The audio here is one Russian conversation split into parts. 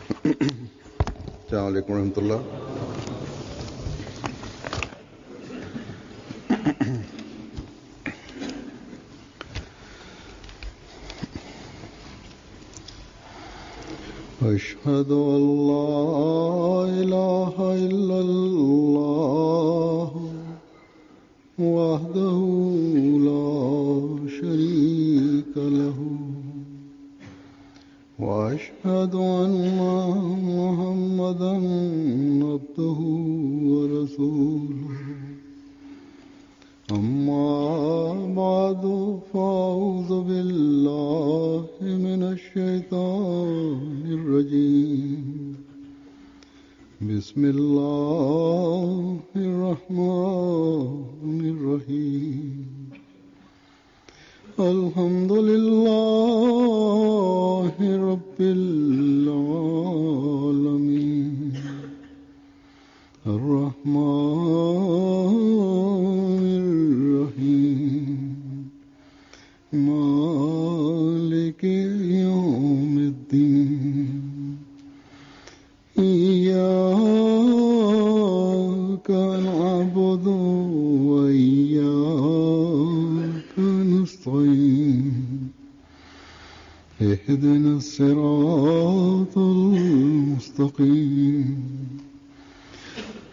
السلام عليكم ورحمة الله. أشهد أن لا إله إلا الله وحده لا شريك له وأشهد أن محمدا عبده ورسوله أما بعد فأعوذ بالله من الشيطان الرجيم بسم الله الرحمن الرحيم الحمد لله رب العالمين الرحمن الرحيم مالك يوم الدين إياك نعبد وإياك نستعين اهدنا الصراط المستقيم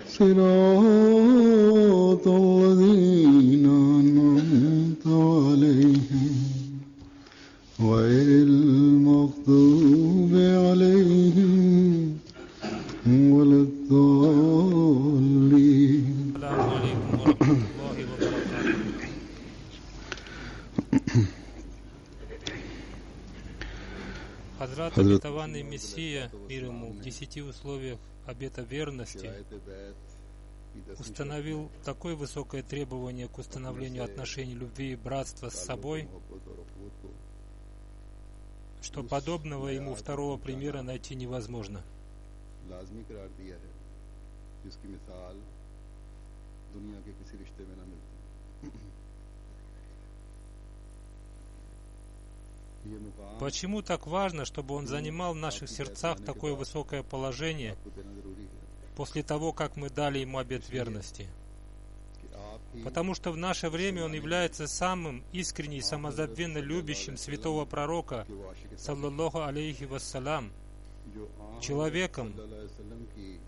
صراط الذين أنعمت عليهم غير المغضوب عليهم ولا الضالين. السلام عليكم ورحمة الله وبركاته. Хазрат обетованный Мессия, мир ему, в 10 условиях обета верности установил такое высокое требование к установлению отношений любви и братства с собой, что подобного ему второго примера найти невозможно. Почему так важно, чтобы он занимал в наших сердцах такое высокое положение после того, как мы дали ему обет верности? Потому что в наше время он является самым искренне и самозабвенно любящим святого пророка, саллаллаху алейхи вассалям, человеком,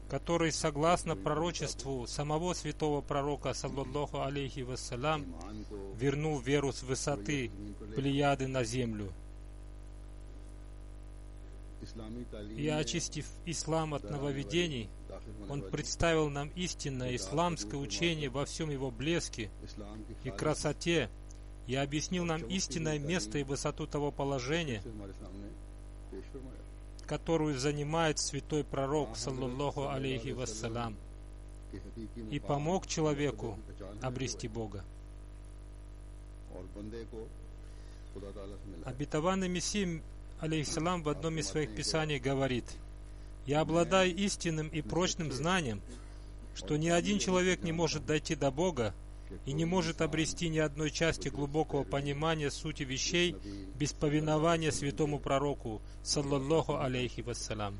который, согласно пророчеству самого святого пророка, саллаллаху алейхи вассалям, вернул веру с высоты Плеяды на землю. И очистив ислам от нововведений, он представил нам истинное исламское учение во всем его блеске и красоте, и объяснил нам истинное место и высоту того положения, которую занимает святой пророк, саллаллаху алейхи вассалям, и помог человеку обрести Бога. Обетованный Мессия, алейхиссалам, в одном из своих писаний говорит: «Я обладаю истинным и прочным знанием, что ни один человек не может дойти до Бога и не может обрести ни одной части глубокого понимания сути вещей без повинования святому пророку, саллаллаху алейхи вассалям».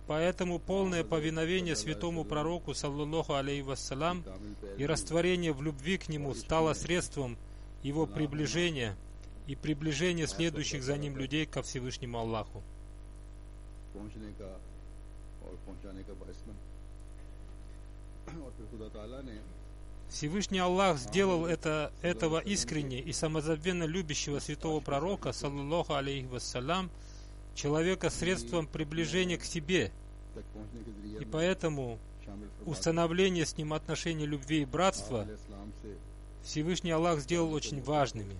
Поэтому полное повиновение святому пророку, саллаллаху алейхи вассалям, и растворение в любви к нему стало средством его приближения и приближения следующих за ним людей ко Всевышнему Аллаху. Всевышний Аллах сделал этого искренне и самозабвенно любящего святого пророка, саллаллаху алейхи вассалям, человека средством приближения к себе, и поэтому установление с ним отношений любви и братства Всевышний Аллах сделал очень важными.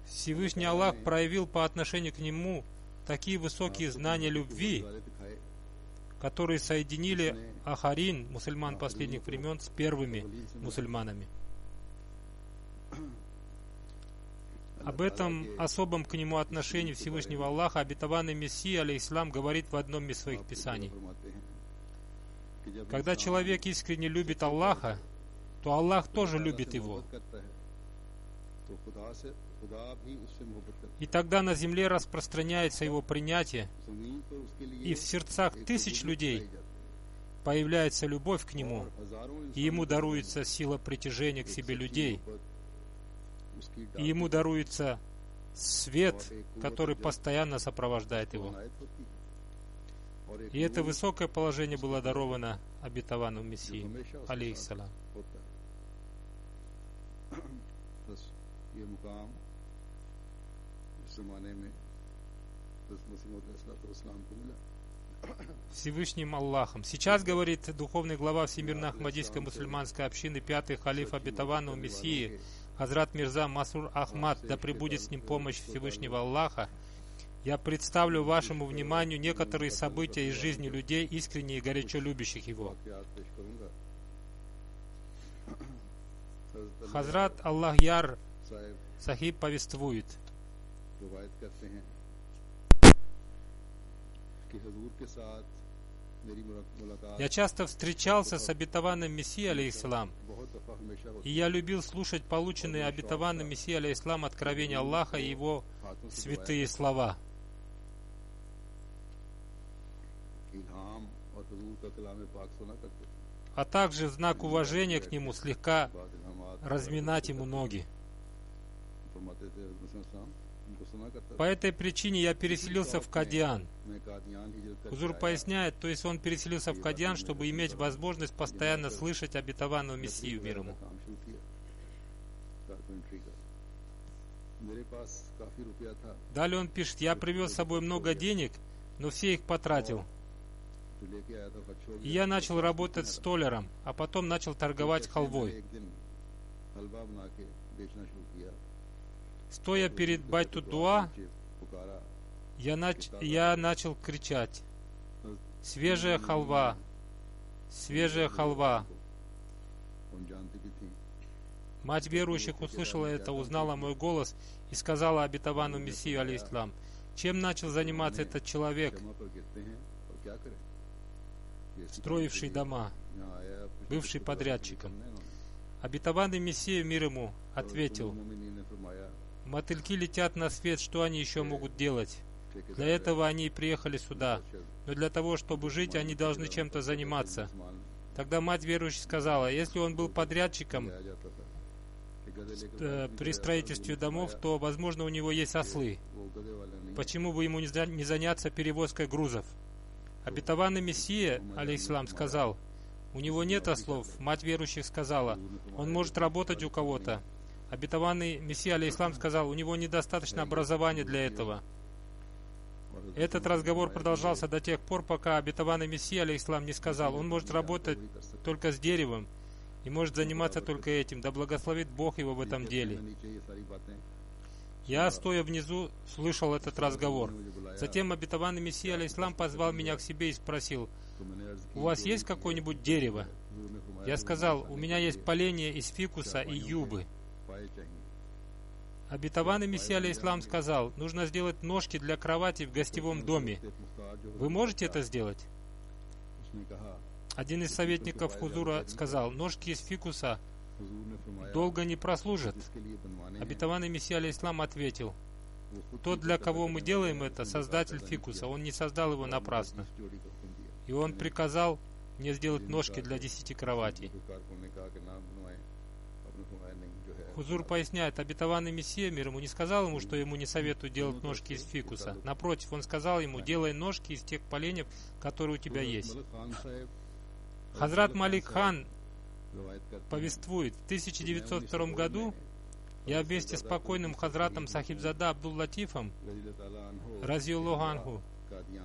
Всевышний Аллах проявил по отношению к нему такие высокие знания любви, которые соединили ахарин, мусульман последних времен, с первыми мусульманами. Об этом особом к нему отношении Всевышнего Аллаха обетованный Мессия, алейхиссалам, говорит в одном из своих писаний. Когда человек искренне любит Аллаха, то Аллах тоже любит его. И тогда на земле распространяется его принятие, и в сердцах тысяч людей появляется любовь к нему, и ему даруется сила притяжения к себе людей, и ему даруется свет, который постоянно сопровождает его. И это высокое положение было даровано обетованному Мессии, алейхиссалам. Всевышним Аллахом. Сейчас, говорит духовный глава Всемирной Ахмадийской мусульманской общины, пятый халиф обетованного Мессии, Хазрат Мирза Масрур Ахмад, да пребудет с ним помощь Всевышнего Аллаха, я представлю вашему вниманию некоторые события из жизни людей, искренне и горячо любящих его. Хазрат Аллах-Яр Сахиб повествует: я часто встречался с обетованным Мессией, алейхиссалам, и я любил слушать полученные обетованным Мессией, алейхиссалам, откровения Аллаха и его святые слова. А также в знак уважения к нему слегка разминать ему ноги. По этой причине я переселился в Кадиан. Хузур поясняет, то есть он переселился в Кадиан, чтобы иметь возможность постоянно слышать обетованного Мессию, мир ему. Далее он пишет: я привез с собой много денег, но все их потратил. И я начал работать столяром, а потом начал торговать халвой. Стоя перед Байту-Дуа, я начал кричать: свежая халва, свежая халва. Мать верующих услышала это, узнала мой голос и сказала обетованному Мессию, алейхиссалам: чем начал заниматься этот человек, строивший дома, бывший подрядчиком? Обетованный Мессия, мир ему, ответил: мотыльки летят на свет, что они еще могут делать? Для этого они и приехали сюда. Но для того, чтобы жить, они должны чем-то заниматься. Тогда мать верующих сказала: если он был подрядчиком при строительстве домов, то, возможно, у него есть ослы. Почему бы ему не заняться перевозкой грузов? Обетованный Мессия, алейхиссалам, сказал: у него нет ослов. Мать верующих сказала: он может работать у кого-то. Обетованный Мессия, алейхиссалам, сказал: у него недостаточно образования для этого. Этот разговор продолжался до тех пор, пока обетованный Мессия, алейхиссалам, не сказал: он может работать только с деревом и может заниматься только этим, да благословит Бог его в этом деле. Я, стоя внизу, слышал этот разговор. Затем обетованный Мессия, алейхиссалам, позвал меня к себе и спросил: у вас есть какое-нибудь дерево? Я сказал: у меня есть поленья из фикуса и юбы. Обетованный Мессия, алейхиссалам, сказал: нужно сделать ножки для кровати в гостевом доме. Вы можете это сделать? Один из советников Хузура сказал: ножки из фикуса долго не прослужат. Обетованный Мессия, алейхиссалам, ответил: тот, для кого мы делаем это, создатель фикуса, он не создал его напрасно. И он приказал мне сделать ножки для 10 кроватей. Хузур поясняет, обетованный Мессия, мир ему, не сказал ему, что ему не советуют делать ножки из фикуса. Напротив, он сказал ему: делай ножки из тех поленьев, которые у тебя есть. Хазрат Малик хан повествует: в 1902 году я вместе с покойным Хазратом Сахибзада Абдул-Латифом, разиаллаху анху,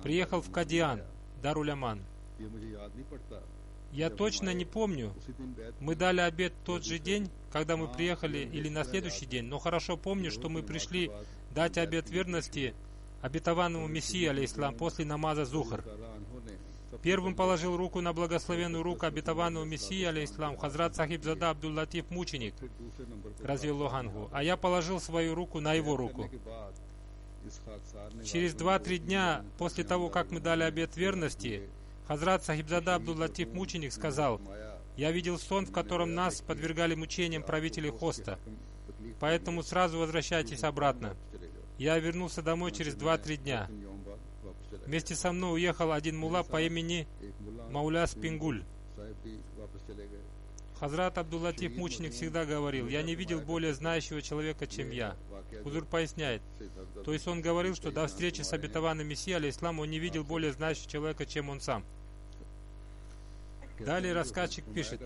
приехал в Кадиан, Даруль-Аман. Я точно не помню, мы дали обед тот же день, когда мы приехали, или на следующий день, но хорошо помню, что мы пришли дать обет верности обетованному Мессии, алейхиссалам, после намаза Зухр. Первым положил руку на благословенную руку обетованного Мессии, алейхиссалам, Хазрат Сахибзада Абдул-Латиф, мученик, разиаллаху анху, а я положил свою руку на его руку. Через 2-3 дня после того, как мы дали обет верности, Хазрат Сахибзада Абдул-Латиф Мученик сказал: «Я видел сон, в котором нас подвергали мучениям правители хоста, поэтому сразу возвращайтесь обратно». Я вернулся домой через 2-3 дня. Вместе со мной уехал один мулла по имени Мауля Спингуль. Хазрат Абдул-Латиф Мученик всегда говорил: «Я не видел более знающего человека, чем я». Хузур поясняет, то есть он говорил, что до встречи с обетованным Мессией, алейхиссалам, он не видел более знающего человека, чем он сам. Далее рассказчик пишет: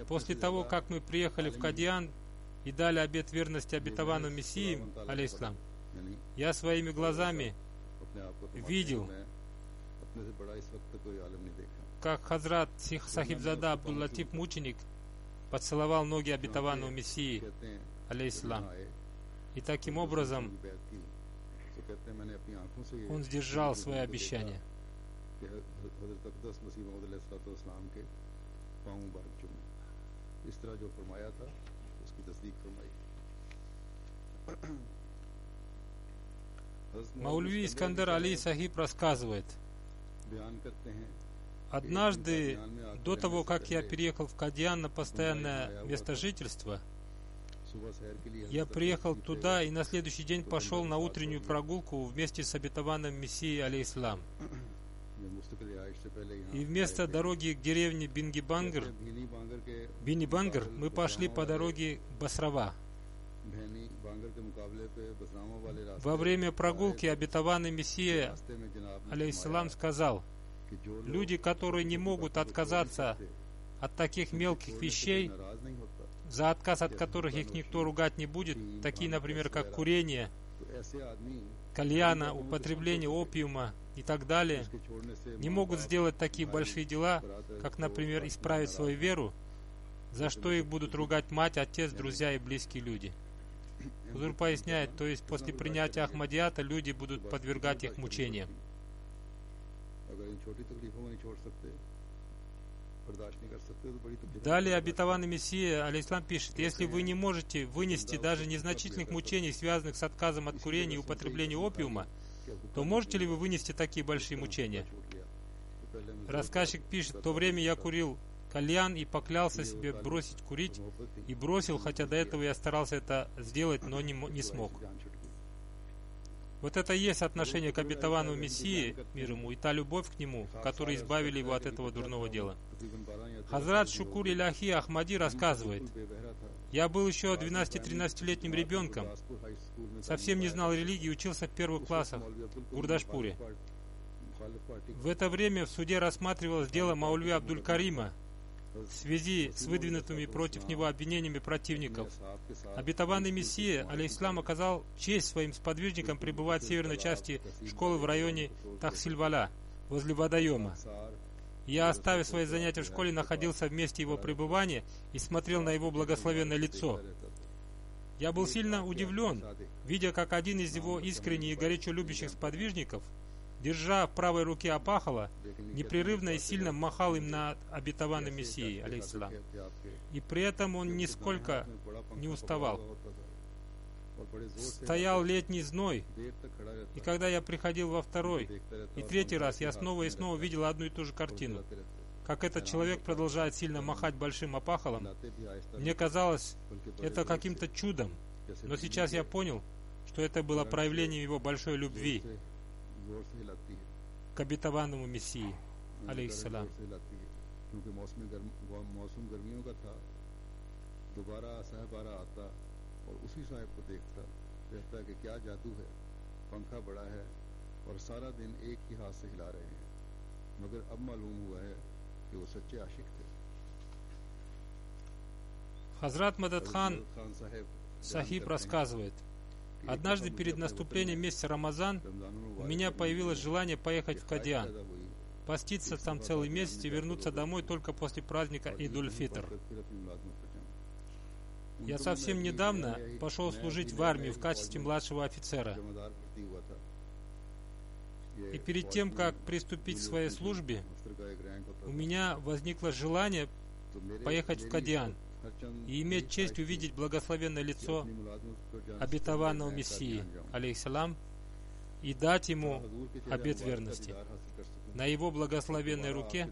«После того, как мы приехали в Кадиан и дали обет верности обетованному Мессии, алейхиссалам, я своими глазами видел, как Хазрат Сахибзада Абдул-Латиф Мученик поцеловал ноги обетованного Мессии, алейхиссалам, и таким образом он сдержал свои обещания». Маульви Искандер Али Сахиб рассказывает: «Однажды, до того, как я переехал в Кадиан на постоянное место жительства, я приехал туда и на следующий день пошел на утреннюю прогулку вместе с обетованным Мессией, алейхиссалам. И вместо дороги к деревне Бинибангр мы пошли по дороге Басрава. Во время прогулки обетованный Мессия, алейхиссалам, сказал: люди, которые не могут отказаться от таких мелких вещей, за отказ от которых их никто ругать не будет, такие, например, как курение, кальяна, употребление опиума и так далее, не могут сделать такие большие дела, как, например, исправить свою веру, за что их будут ругать мать, отец, друзья и близкие люди». Хузур поясняет, то есть после принятия Ахмадията люди будут подвергать их мучениям. Далее обетованный Мессия, алейхиссалам, пишет: «Если вы не можете вынести даже незначительных мучений, связанных с отказом от курения и употребления опиума, то можете ли вы вынести такие большие мучения?» Рассказчик пишет: «В то время я курил кальян и поклялся себе бросить курить, и бросил, хотя до этого я старался это сделать, но не смог». Вот это и есть отношение к обетованному Мессии, мир ему, и та любовь к нему, которые избавили его от этого дурного дела. Хазрат Шукур Иляхи Ахмади рассказывает: «Я был еще 12-13-летним ребенком, совсем не знал религии, учился в первых классах в Гурдашпуре. В это время в суде рассматривалось дело Маульви Абдуль-Карима в связи с выдвинутыми против него обвинениями противников. Обетованный Мессия, алейхиссалам, оказал честь своим сподвижникам пребывать в северной части школы в районе Тахсильваля, возле водоема. Я, оставив свои занятия в школе, находился в месте его пребывания и смотрел на его благословенное лицо. Я был сильно удивлен, видя, как один из его искренне и горячо любящих сподвижников, держа в правой руке опахало, непрерывно и сильно махал им над обетованным Мессией, алейхиссалам. И при этом он нисколько не уставал. Стоял летний зной, и когда я приходил во второй и третий раз, я снова и снова видел одну и ту же картину. Как этот человек продолжает сильно махать большим опахалом. Мне казалось это каким-то чудом, но сейчас я понял, что это было проявлением его большой любви к обетованному Мессии, алейхиссалам. Хазрат Мададхан Сахиб рассказывает: «Однажды перед наступлением месяца Рамазан у меня появилось желание поехать в Кадиан, поститься там целый месяц и вернуться домой только после праздника Идуль-Фитр. Я совсем недавно пошел служить в армию в качестве младшего офицера. И перед тем, как приступить к своей службе, у меня возникло желание поехать в Кадиан и иметь честь увидеть благословенное лицо обетованного Мессии, алейхиссалам, и дать ему обет верности. на его благословенной руке,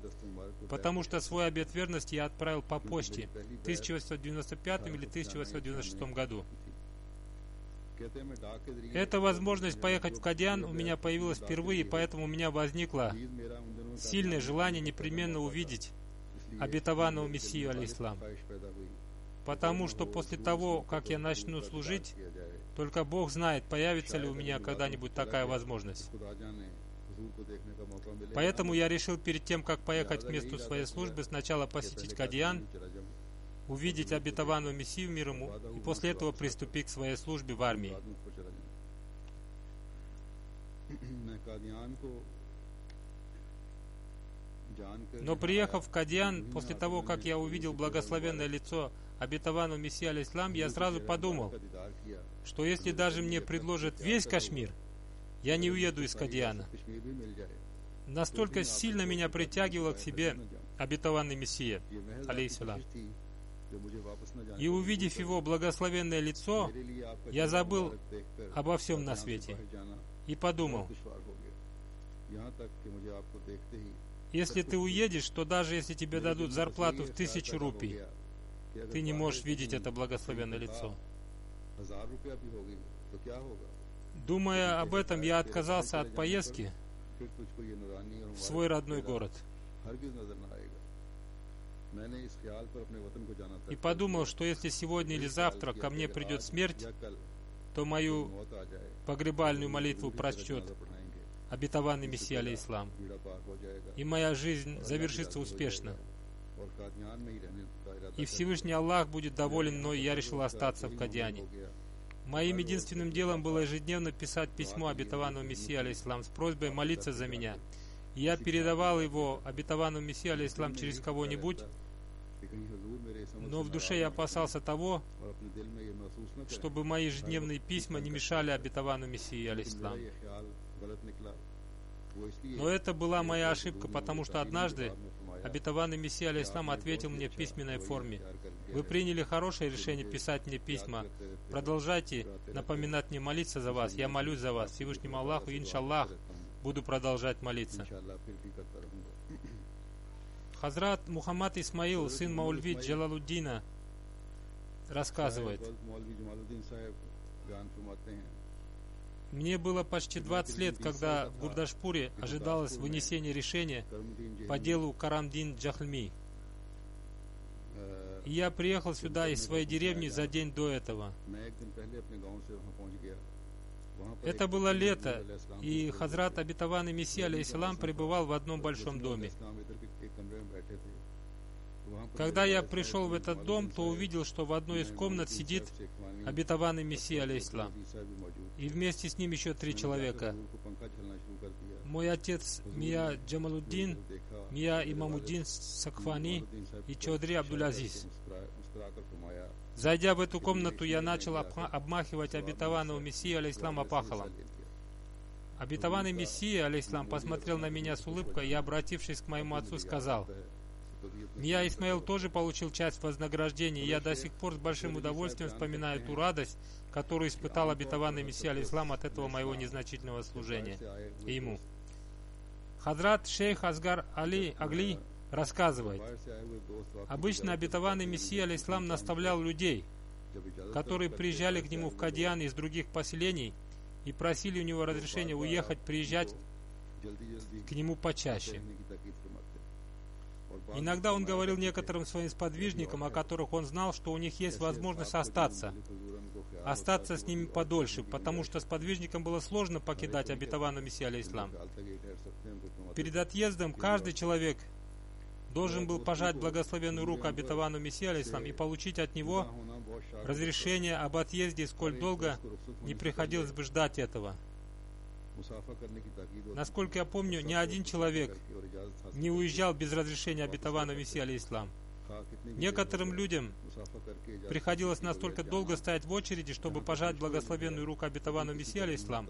потому что свой обет верности я отправил по почте в 1895 или 1896 году. Эта возможность поехать в Кадьян у меня появилась впервые, поэтому у меня возникло сильное желание непременно увидеть обетованного Мессию, алейхиссалам. Потому что после того, как я начну служить, только Бог знает, появится ли у меня когда-нибудь такая возможность. Поэтому я решил перед тем, как поехать к месту своей службы, сначала посетить Кадьян, увидеть обетованного Мессию мир ему, и после этого приступить к своей службе в армии. Но приехав в Кадьян, после того, как я увидел благословенное лицо обетованного Мессии, алейхиссалам, я сразу подумал, что если даже мне предложат весь Кашмир, я не уеду из Кадьяна. Настолько сильно меня притягивало к себе обетованный Мессия, алейхиссалам. И увидев его благословенное лицо, я забыл обо всем на свете и подумал, если ты уедешь, то даже если тебе дадут зарплату в 1000 рупий, ты не можешь видеть это благословенное лицо. Думая об этом, я отказался от поездки в свой родной город. И подумал, что если сегодня или завтра ко мне придет смерть, то мою погребальную молитву прочтет обетованный Мессия, алейхиссалам, и моя жизнь завершится успешно. И Всевышний Аллах будет доволен мной, и я решил остаться в Кадьяне. Моим единственным делом было ежедневно писать письмо обетованному Мессии, алейхиссалам, с просьбой молиться за меня. И я передавал его обетованному Мессии, алейхиссалам, через кого-нибудь, но в душе я опасался того, чтобы мои ежедневные письма не мешали обетованному Мессии, алейхиссалам. Но это была моя ошибка, потому что однажды обетованный Мессия, алейхиссалам, ответил мне в письменной форме: «Вы приняли хорошее решение писать мне письма. Продолжайте напоминать мне молиться за вас. Я молюсь за вас. Всевышнему Аллаху, иншаллах, буду продолжать молиться». Хазрат Мухаммад Исмаил, сын Маульви Джалалуддина, рассказывает: мне было почти 20 лет, когда в Гурдашпуре ожидалось вынесение решения по делу Карамдин Джахлми. И я приехал сюда из своей деревни за день до этого. Это было лето, и Хазрат обетованный Мессия, алейхиссалам, пребывал в одном большом доме. Когда я пришел в этот дом, то увидел, что в одной из комнат сидит обетованный Мессия, алейхиссалам, и вместе с ним еще 3 человека. Мой отец Мия Джамалуддин, Мия Имамуддин Сакфани и Чодри Абдулязиз. Зайдя в эту комнату, я начал обмахивать обетованного Мессию, алейхиссалам, опахалом. Обетованный Мессия, алейхиссалам, посмотрел на меня с улыбкой и, обратившись к моему отцу, сказал: «Мия Исмаил тоже получил часть вознаграждения, и я до сих пор с большим удовольствием вспоминаю ту радость, которую испытал обетованный Мессия, алейхиссалам, от этого моего незначительного служения ему». Хазрат шейх Асгар Али Агли рассказывает: обычно обетованный Мессия, алейхиссалам, наставлял людей, которые приезжали к нему в Кадьян из других поселений и просили у него разрешения уехать, приезжать к нему почаще. Иногда он говорил некоторым своим сподвижникам, о которых он знал, что у них есть возможность остаться с ними подольше, потому что сподвижникам было сложно покидать обетованного Мессию, алейхиссалам. Перед отъездом каждый человек должен был пожать благословенную руку обетованного Мессии, алейхиссалам, и получить от него разрешение об отъезде, сколь долго не приходилось бы ждать этого. Насколько я помню, ни один человек не уезжал без разрешения обетованного Мессии, алейхиссалам. Некоторым людям приходилось настолько долго стоять в очереди, чтобы пожать благословенную руку обетованного Мессии, алейхиссалам,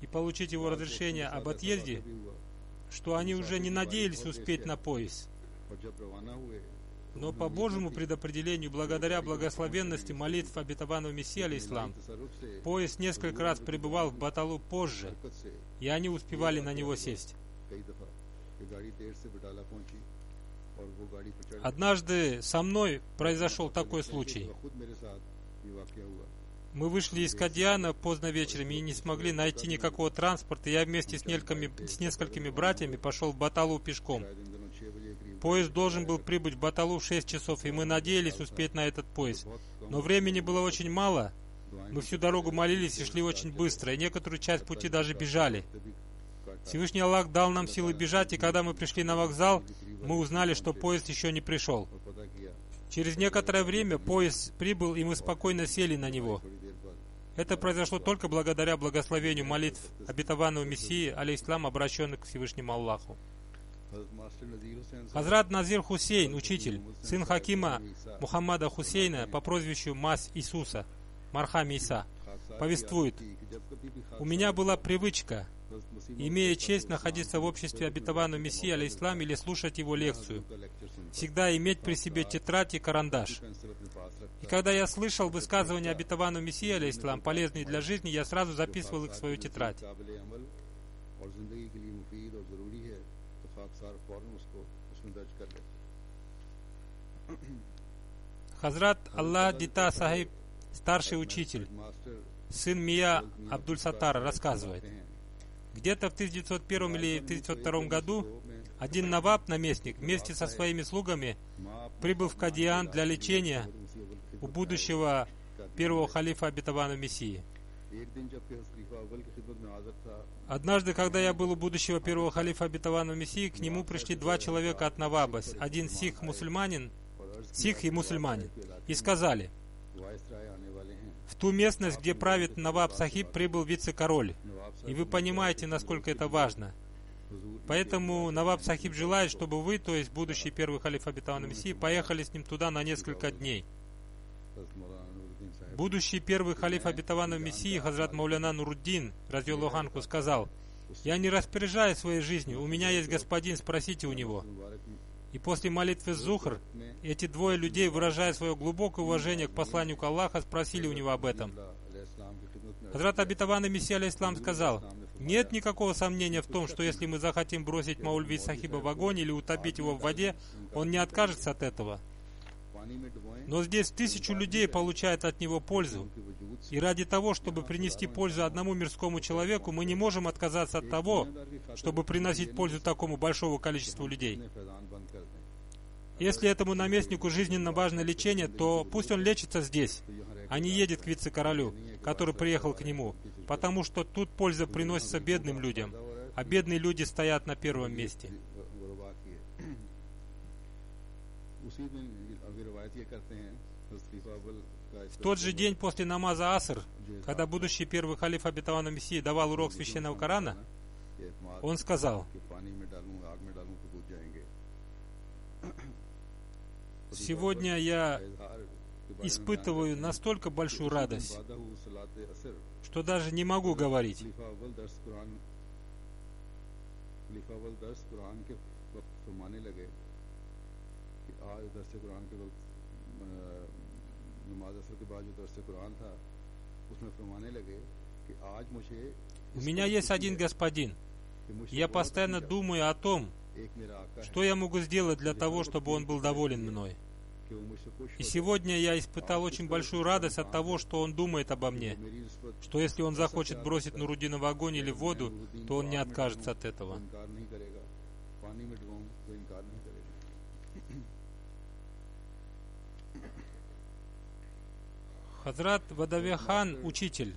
и получить его разрешение об отъезде, что они уже не надеялись успеть на поезд. Но по Божьему предопределению, благодаря благословенности молитв обетованного Мессии, алейхиссалам, поезд несколько раз прибывал в Баталу позже, и они успевали на него сесть. Однажды со мной произошел такой случай. Мы вышли из Кадьяна поздно вечером и не смогли найти никакого транспорта. Я вместе с несколькими братьями пошел в Баталу пешком. Поезд должен был прибыть в Баталу в 6 часов, и мы надеялись успеть на этот поезд. Но времени было очень мало. Мы всю дорогу молились и шли очень быстро, и некоторую часть пути даже бежали. Всевышний Аллах дал нам силы бежать, и когда мы пришли на вокзал, мы узнали, что поезд еще не пришел. Через некоторое время поезд прибыл, и мы спокойно сели на него. Это произошло только благодаря благословению молитв обетованного Мессии, алейхиссалам, обращенных к Всевышнему Аллаху. Хазрат Назир Хусейн, учитель, сын Хакима Мухаммада Хусейна по прозвищу Мась Иисуса, Мархам Иса, повествует: «У меня была привычка, имея честь находиться в обществе обетованного Мессии, алейхиссалам, или слушать его лекцию, всегда иметь при себе тетрадь и карандаш. И когда я слышал высказывания обетованного Мессии, алейхиссалам, полезные для жизни, я сразу записывал их в свою тетрадь». Хазрат Аллах Дита Сахиб, старший учитель, сын Мия Абдуль-Саттара, рассказывает: где-то в 1901 или 1902 году один Наваб, наместник, вместе со своими слугами прибыл в Кадьян для лечения у будущего первого халифа обетованного Мессии. Однажды, когда я был у будущего первого халифа обетованного Мессии, к нему пришли 2 человека от Наваба, один сих и мусульманин, и сказали: в ту местность, где правит Наваб Сахиб, прибыл вице-король, и вы понимаете, насколько это важно. Поэтому Наваб Сахиб желает, чтобы вы, то есть будущий первый халиф обетованного Мессии, поехали с ним туда на несколько дней. Будущий первый халиф обетованного Мессии, Хазрат Мауляна Нуруддин, разъяллаху анху, сказал: я не распоряжаюсь своей жизнью, у меня есть господин, спросите у него. И после молитвы Зухр эти 2 людей, выражая свое глубокое уважение к посланнику Аллаха, спросили у него об этом. Хазрат обетованный Мессия, алейхиссалам, сказал: нет никакого сомнения в том, что если мы захотим бросить Маульви Сахиба в огонь или утопить его в воде, он не откажется от этого. Но здесь 1000 людей получают от него пользу. И ради того, чтобы принести пользу одному мирскому человеку, мы не можем отказаться от того, чтобы приносить пользу такому большому количеству людей. Если этому наместнику жизненно важно лечение, то пусть он лечится здесь, а не едет к вице-королю, который приехал к нему, потому что тут польза приносится бедным людям, а бедные люди стоят на первом месте. В тот же день после намаза Аср, когда будущий первый халиф обетованного Мессии давал урок священного Корана, он сказал: сегодня я испытываю настолько большую радость, что даже не могу говорить. У меня есть один господин, и я постоянно думаю о том, что я могу сделать для того, чтобы он был доволен мной. И сегодня я испытал очень большую радость от того, что он думает обо мне, что если он захочет бросить Нуруддина в огонь или в воду, то он не откажется от этого. Хазрат Вадаве хан, учитель,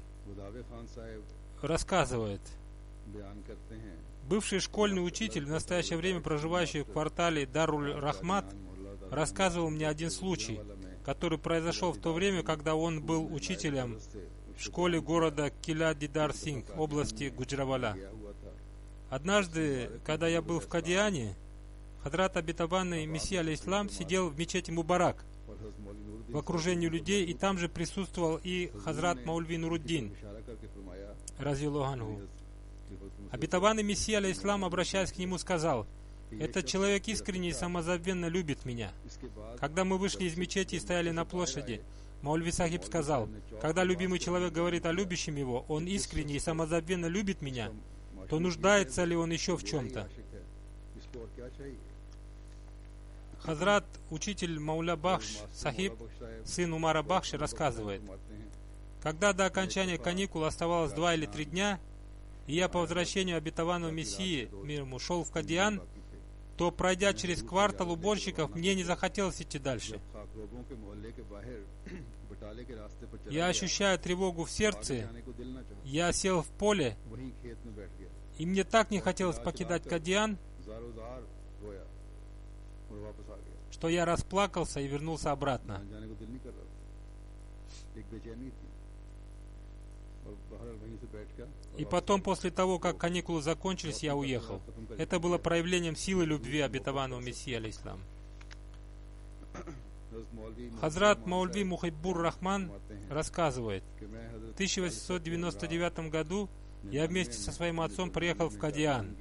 рассказывает: бывший школьный учитель, в настоящее время проживающий в квартале Даруль-Рахмат, рассказывал мне один случай, который произошел в то время, когда он был учителем в школе города Киля-Дидар-Синг, области Гуджраваля. Однажды, когда я был в Кадьяне, Хазрат обетованный Мессия, алейхиссалам, сидел в мечети Мубарак в окружении людей, и там же присутствовал и Хазрат Маульви Нуруддин, разъяллаху анху. Обетованный Мессия, алейхиссалам, обращаясь к нему, сказал: этот человек искренне и самозабвенно любит меня. Когда мы вышли из мечети и стояли на площади, Маульви Сахиб сказал: когда любимый человек говорит о любящем его, он искренне и самозабвенно любит меня, то нуждается ли он еще в чем-то? Хазрат, учитель Мауля Бахш Сахиб, сын Умара Бахши, рассказывает: когда до окончания каникул оставалось 2 или 3 дня, и я по возвращению обетованного Мессии мир ему шел в Кадиан, то, пройдя через квартал уборщиков, мне не захотелось идти дальше. Я ощущаю тревогу в сердце, я сел в поле, и мне так не хотелось покидать Кадиан, что я расплакался и вернулся обратно. И потом, после того, как каникулы закончились, я уехал. Это было проявлением силы любви обетованного Мессии, алейхиссалам. Хазрат Маульви Мухиббур Рахман рассказывает: в 1899 году я вместе со своим отцом приехал в Кадиан.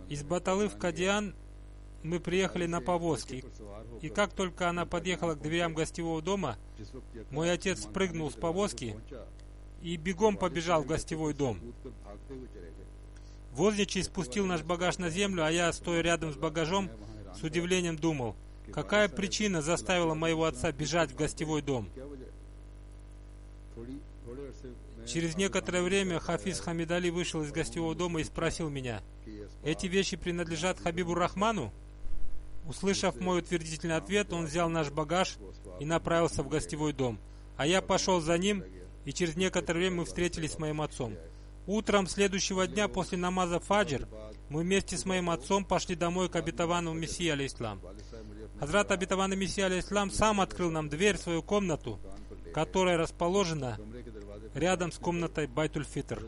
Из Баталы в Кадиан мы приехали на повозке, и как только она подъехала к дверям гостевого дома, мой отец спрыгнул с повозки и бегом побежал в гостевой дом. Возничий спустил наш багаж на землю, а я, стоя рядом с багажом, с удивлением думал, какая причина заставила моего отца бежать в гостевой дом. Через некоторое время Хафиз Хамид Али вышел из гостевого дома и спросил меня: «Эти вещи принадлежат Хабибу Рахману?» Услышав мой утвердительный ответ, он взял наш багаж и направился в гостевой дом, а я пошел за ним, и через некоторое время мы встретились с моим отцом. Утром следующего дня после намаза фаджр мы вместе с моим отцом пошли домой к обетованному Мессии, алейхиссалам. Хазрат обетованный Мессия, алейхиссалам, сам открыл нам дверь в свою комнату, которая расположена рядом с комнатой Байтуль-Фитр.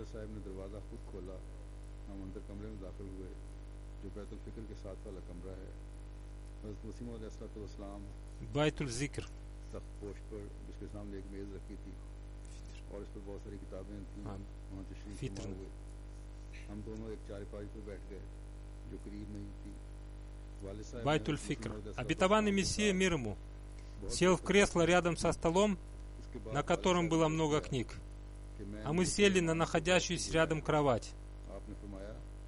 Байтуль-Зикр. Фитр. Байтуль-Фикр. Обетованный Мессия, мир ему, сел в кресло рядом со столом, на котором было много книг, а мы сели на находящуюся рядом кровать.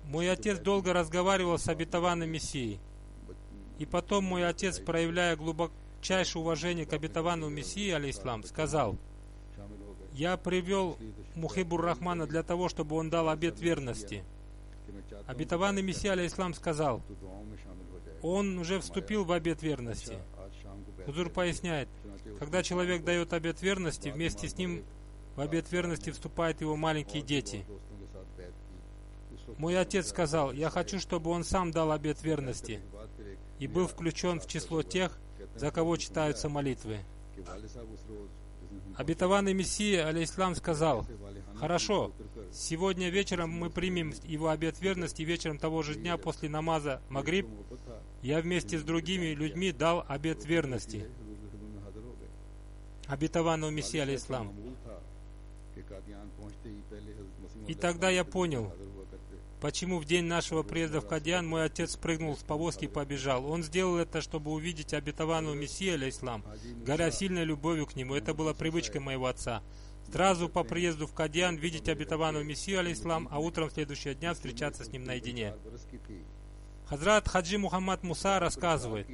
Мой отец долго разговаривал с обетованным Мессией, и потом мой отец, проявляя глубочайшее уважение к обетованному Мессии, алейхиссалам, сказал: «Я привел Мухиббур Рахмана для того, чтобы он дал обет верности». Обетованный Мессия, алейхиссалам, сказал: «Он уже вступил в обет верности». Хузур поясняет: когда человек дает обет верности, вместе с ним в обет верности вступают его маленькие дети. Мой отец сказал: «Я хочу, чтобы он сам дал обет верности и был включен в число тех, за кого читаются молитвы». Обетованный Мессия, алейхиссалам, сказал: «Хорошо, сегодня вечером мы примем его обет верности, и вечером того же дня после намаза Магриб я вместе с другими людьми дал обет верности обетованного Мессии, алейхиссалам. И тогда я понял, почему в день нашего приезда в Кадиан мой отец спрыгнул с повозки и побежал. Он сделал это, чтобы увидеть обетованного Мессию, алейхиссалам, горя сильной любовью к нему. Это была привычкой моего отца. Сразу по приезду в Кадиан видеть обетованного Мессию, алейхиссалам, а утром следующего дня встречаться с ним наедине. Хазрат Хаджи Мухаммад Муса рассказывает: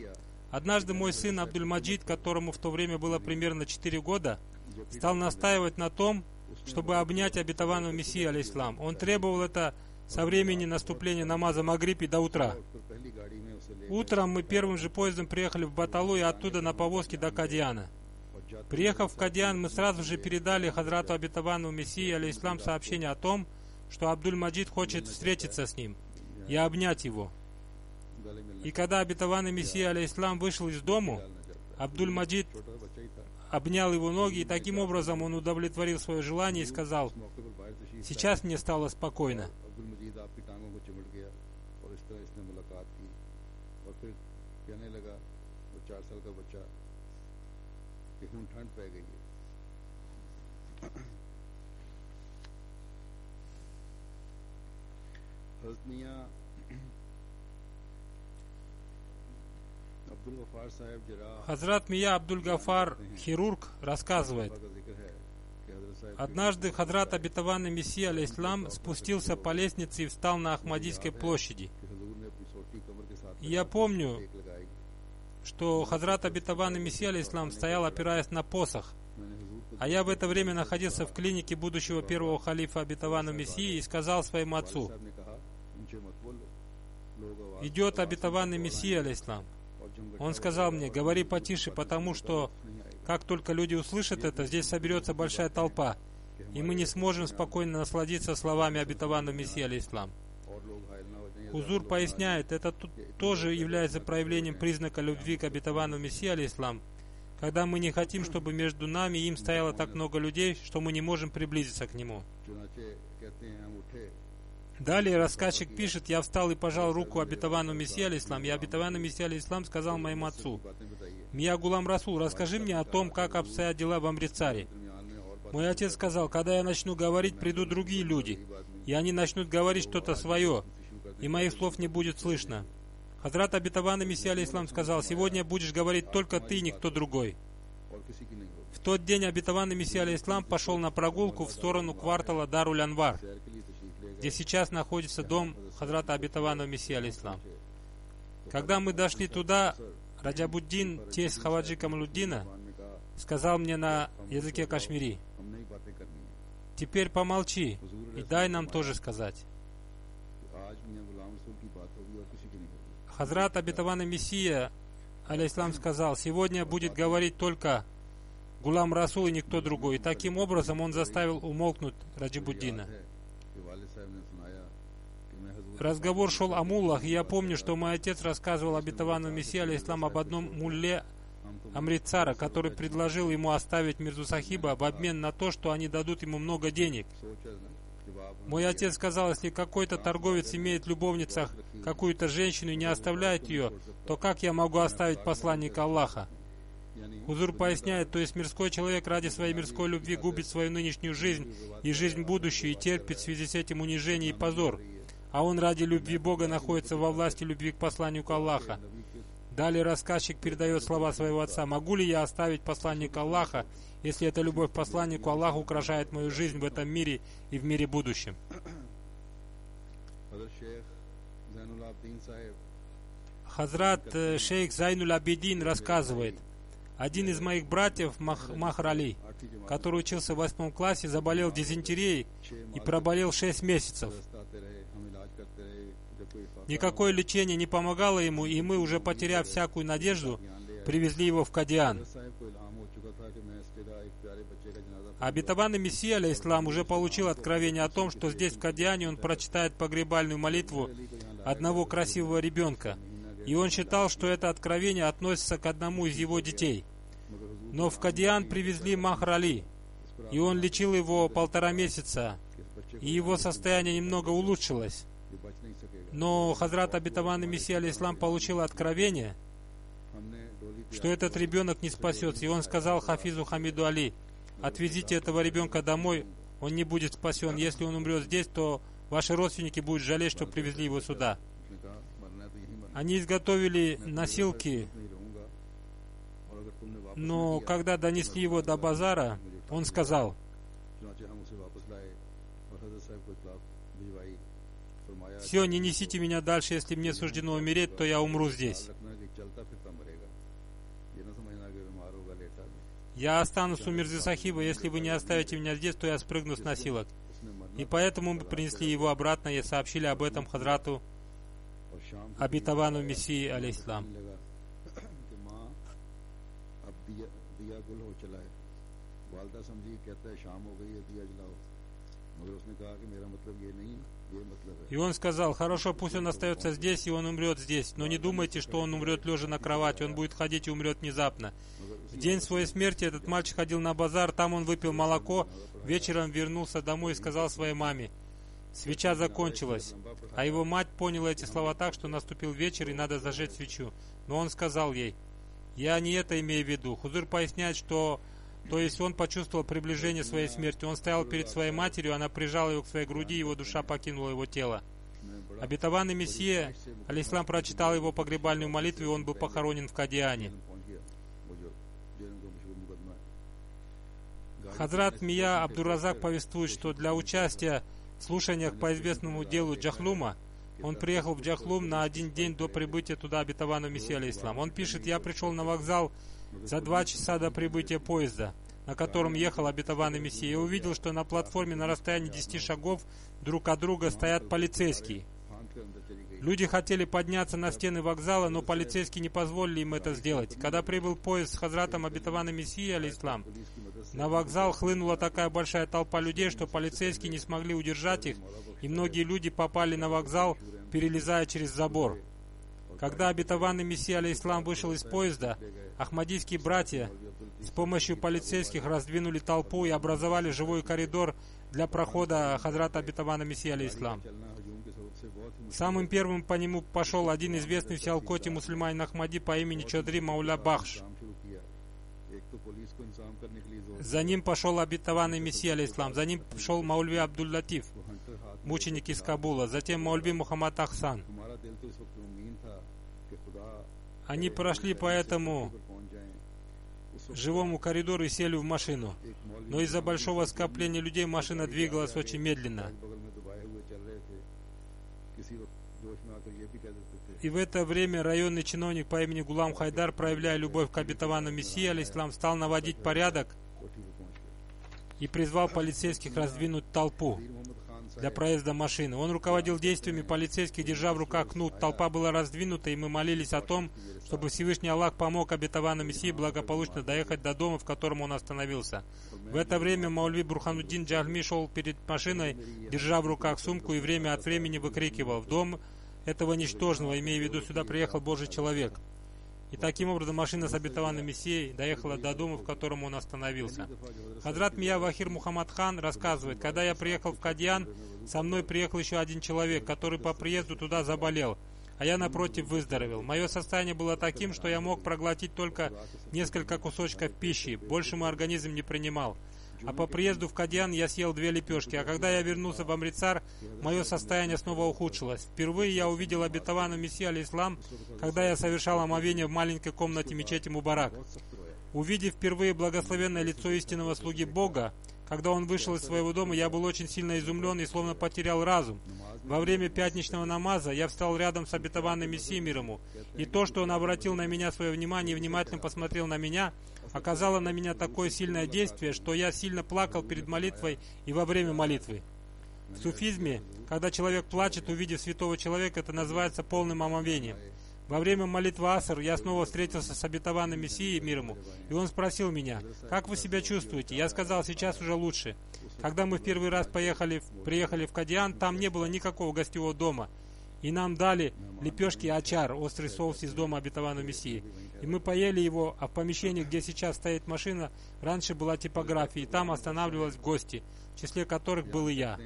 однажды мой сын Абдуль-Маджид, которому в то время было примерно 4 года, стал настаивать на том, чтобы обнять обетованного Мессию, алейхиссалам. Он требовал это со времени наступления намаза Магриб и до утра. Утром мы первым же поездом приехали в Баталу и оттуда на повозке до Кадиана. Приехав в Кадиан, мы сразу же передали Хазрату обетованному Мессии, алейхиссалам, сообщение о том, что Абдуль-Маджид хочет встретиться с ним и обнять его. И когда обетованный Мессия, алейхиссалам, вышел из дому, Абдуль-Маджид обнял его ноги, и таким образом он удовлетворил свое желание и сказал: «Сейчас мне стало спокойно». Хазрат Мия Абдуль-Гафар, хирург, рассказывает: однажды Хазрат обетованный Мессия, алейхиссалам, спустился по лестнице и встал на Ахмадийской площади. Я помню, что Хазрат Обетованный Мессия алейхиссалам стоял, опираясь на посох. А я в это время находился в клинике будущего первого халифа Обетованного Мессии и сказал своему отцу: идет Обетованный Мессия алейхиссалам. Он сказал мне: говори потише, потому что как только люди услышат это, здесь соберется большая толпа, и мы не сможем спокойно насладиться словами Обетованного Мессии алейхиссалам. Хузур поясняет, это тоже является проявлением признака любви к Обетованному Мессии алейхиссалам, когда мы не хотим, чтобы между нами и им стояло так много людей, что мы не можем приблизиться к нему. Далее рассказчик пишет: я встал и пожал руку Обетованному Мессии алейхиссалам, и Обетованный Мессия алейхиссалам сказал моему отцу: Мия Гулам Расул, расскажи мне о том, как обстоят дела в Амритсаре. Мой отец сказал: когда я начну говорить, придут другие люди, и они начнут говорить что-то свое, и моих слов не будет слышно. Хазрат Обетованный Мессия алейхиссалам сказал: сегодня будешь говорить только ты, никто другой. В тот день Обетованный Мессия алейхиссалам пошел на прогулку в сторону квартала Даруль-Анвар, где сейчас находится дом Хазрата Обетованного Мессии алейхиссалам. Когда мы дошли туда, Раджабуддин, тесть Хаваджи Камалуддина, сказал мне на языке кашмири: теперь помолчи и дай нам тоже сказать. Хазрат Обетованный Мессия алейхиссалам сказал: сегодня будет говорить только Гулам Расул и никто другой. И таким образом он заставил умолкнуть Раджабуддина. Разговор шел о муллах, и я помню, что мой отец рассказывал Обетованному Мессии алейхиссалам об одном мулле Амритсара, который предложил ему оставить Мирзу Сахиба в обмен на то, что они дадут ему много денег. Мой отец сказал: если какой-то торговец имеет в любовницах какую-то женщину и не оставляет ее, то как я могу оставить посланника Аллаха? Хузур поясняет, то есть мирской человек ради своей мирской любви губит свою нынешнюю жизнь и жизнь будущую и терпит в связи с этим унижение и позор, а он ради любви Бога находится во власти любви к посланнику Аллаха. Далее рассказчик передает слова своего отца: могу ли я оставить посланника Аллаха, если эта любовь к посланнику Аллаха украшает мою жизнь в этом мире и в мире будущем? Хазрат шейх Зайнуль Абидин рассказывает: один из моих братьев, Махр Али, который учился в 8 классе, заболел дизентерией и проболел 6 месяцев. Никакое лечение не помогало ему, и мы, уже потеряв всякую надежду, привезли его в Кадиан. Обетованный Мессия алейхиссалам уже получил откровение о том, что здесь, в Кадиане, он прочитает погребальную молитву одного красивого ребенка, и он считал, что это откровение относится к одному из его детей. Но в Кадиан привезли Махр Али, и он лечил его 1,5 месяца, и его состояние немного улучшилось. Но Хазрат Обетованный Мессия алейхиссалам получил откровение, что этот ребенок не спасется, и он сказал Хафизу Хамиду Али: отвезите этого ребенка домой, он не будет спасен. Если он умрет здесь, то ваши родственники будут жалеть, что привезли его сюда. Они изготовили носилки, но когда донесли его до базара, он сказал: все, не несите меня дальше, если мне суждено умереть, то я умру здесь. Я останусь у Мирзы Сахиба, если вы не оставите меня здесь, то я спрыгну с носилок. И поэтому мы принесли его обратно и сообщили об этом Хазрату Обетованному Мессии алейхиссалам. И он сказал: хорошо, пусть он остается здесь, и он умрет здесь, но не думайте, что он умрет лежа на кровати, он будет ходить и умрет внезапно. В день своей смерти этот мальчик ходил на базар, там он выпил молоко, вечером вернулся домой и сказал своей маме: свеча закончилась. А его мать поняла эти слова так, что наступил вечер и надо зажечь свечу. Но он сказал ей: я не это имею в виду. Хузур поясняет, что то есть он почувствовал приближение своей смерти. Он стоял перед своей матерью, она прижала его к своей груди, его душа покинула его тело. Обетованный Мессия алейхиссалам прочитал его погребальную молитву, и он был похоронен в Кадиане. Хазрат Мия Абдуразак повествует, что для участия в слушаниях по известному делу Джахлума Он приехал в Джахлум на один день до прибытия туда обетованного Мессии алейхиссалам. Он пишет: «Я пришел на вокзал за 2 часа до прибытия поезда, на котором ехал обетованный Мессия, и увидел, что на платформе на расстоянии 10 шагов друг от друга стоят полицейские. Люди хотели подняться на стены вокзала, но полицейские не позволили им это сделать. Когда прибыл поезд с Хазратом обетованным Мессией алейхиссалам, на вокзал хлынула такая большая толпа людей, что полицейские не смогли удержать их, и многие люди попали на вокзал, перелезая через забор. Когда обетованный Мессия алейхиссалам вышел из поезда, ахмадийские братья с помощью полицейских раздвинули толпу и образовали живой коридор для прохода Хазрата обетованного Мессии алейхиссалам. Самым первым по нему пошел один известный в Сиалкоте мусульманин Ахмади по имени Чодри Мауля Бахш. За ним пошел обетованный Мессия алейхиссалам, за ним шел Маульви Абдул-Латиф, мученик из Кабула, затем Маульви Мухаммад Ахсан. Они прошли по этому живому коридору и сели в машину. Но из-за большого скопления людей машина двигалась очень медленно. И в это время районный чиновник по имени Гулам Хайдар, проявляя любовь к обетованному Мессии алейхиссалам, стал наводить порядок и призвал полицейских раздвинуть толпу для проезда машины. Он руководил действиями полицейских, держа в руках кнут. Толпа была раздвинута, и мы молились о том, чтобы Всевышний Аллах помог обетованному Мессии благополучно доехать до дома, в котором он остановился. В это время Маульви Бурхануддин Джахми шел перед машиной, держа в руках сумку, и время от времени выкрикивал: «В дом этого ничтожного, имея в виду, сюда приехал Божий человек». И таким образом машина с обетованным Мессией доехала до дома, в котором он остановился. Хазрат Мия Вахир Мухаммад Хан рассказывает: когда я приехал в Кадьян, со мной приехал еще один человек, который по приезду туда заболел, а я, напротив, выздоровел. Мое состояние было таким, что я мог проглотить только несколько кусочков пищи, больше мой организм не принимал. А по приезду в Кадьян я съел 2 лепешки, а когда я вернулся в Амритсар, мое состояние снова ухудшилось. Впервые я увидел обетованного Мессию алейхиссалам, когда я совершал омовение в маленькой комнате мечети Мубарак. Увидев впервые благословенное лицо истинного слуги Бога, когда он вышел из своего дома, я был очень сильно изумлен и словно потерял разум. Во время пятничного намаза я встал рядом с обетованным Мессией мир ему, и то, что он обратил на меня свое внимание и внимательно посмотрел на меня, оказало на меня такое сильное действие, что я сильно плакал перед молитвой и во время молитвы. В суфизме, когда человек плачет, увидев святого человека, это называется полным омовением. Во время молитвы Аср я снова встретился с обетованным Мессией мир ему, и он спросил меня: «Как вы себя чувствуете?» Я сказал: «Сейчас уже лучше». Когда мы в первый раз приехали в Кадьян, там не было никакого гостевого дома, и нам дали лепешки и ачар, острый соус из дома обетованного Мессии. И мы поели его, а в помещении, где сейчас стоит машина, раньше была типография, и там останавливались гости, в числе которых был и я.